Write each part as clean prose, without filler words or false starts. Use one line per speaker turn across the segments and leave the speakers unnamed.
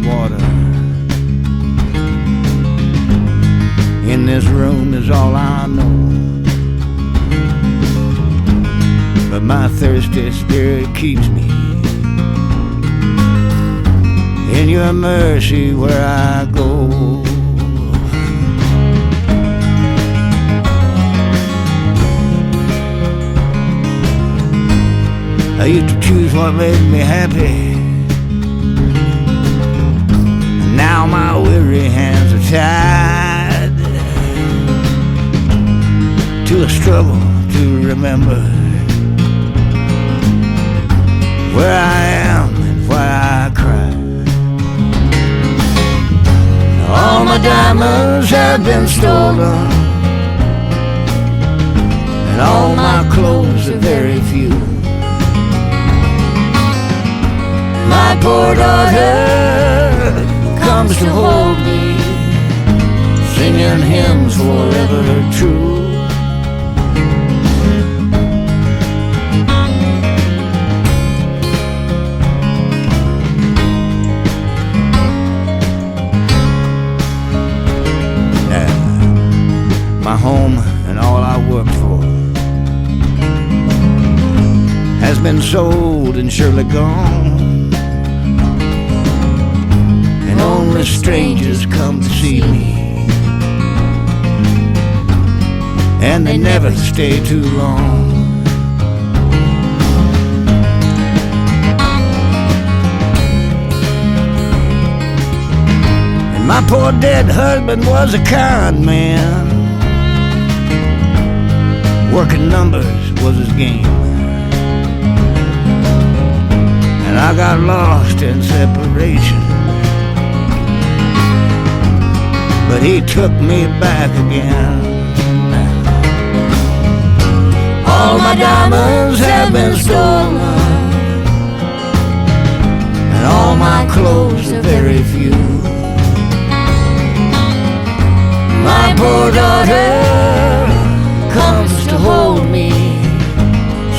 water. In this room is all I know, but my thirsty spirit keeps me in your mercy where I go. I used to choose what made me happy, and now my weary hands are tied to a struggle to remember where I am and why I cry. All my diamonds have been stolen, and all my clothes are very few. My poor daughter comes to hold me, singing hymns forever true. My home and all I worked for has been sold and surely gone, and only strangers come to see me, and they never stay too long. And my poor dead husband was a kind man, working numbers was his game, and I got lost in separation, but he took me back again. All my diamonds have been stolen, and all my clothes are very few. My poor daughter comes to hold me,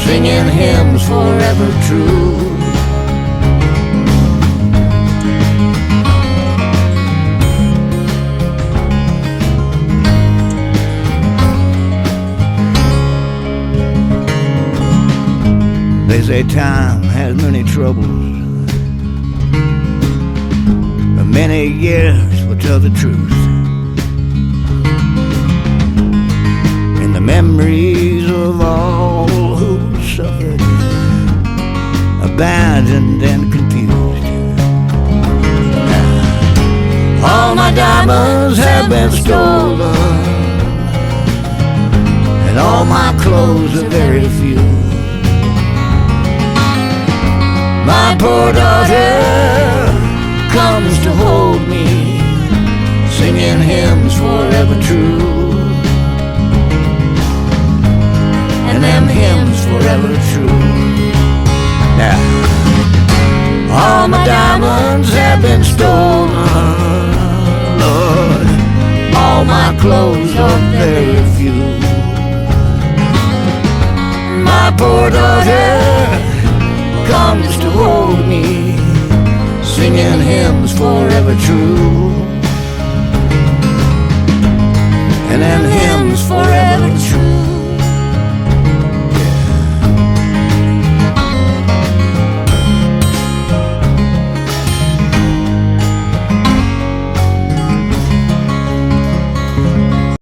singing hymns forever true. They say time has many troubles, but many years will tell the truth. The memories of all who suffered, abandoned and confused. All my diamonds have been stolen, and all my clothes are very few. My poor daughter comes to hold me, singing hymns forever true. And them hymns forever true. Now, all my diamonds have been stolen, Lord, all my clothes are very few. My poor daughter comes to hold me, singing hymns forever true. And them hymns forever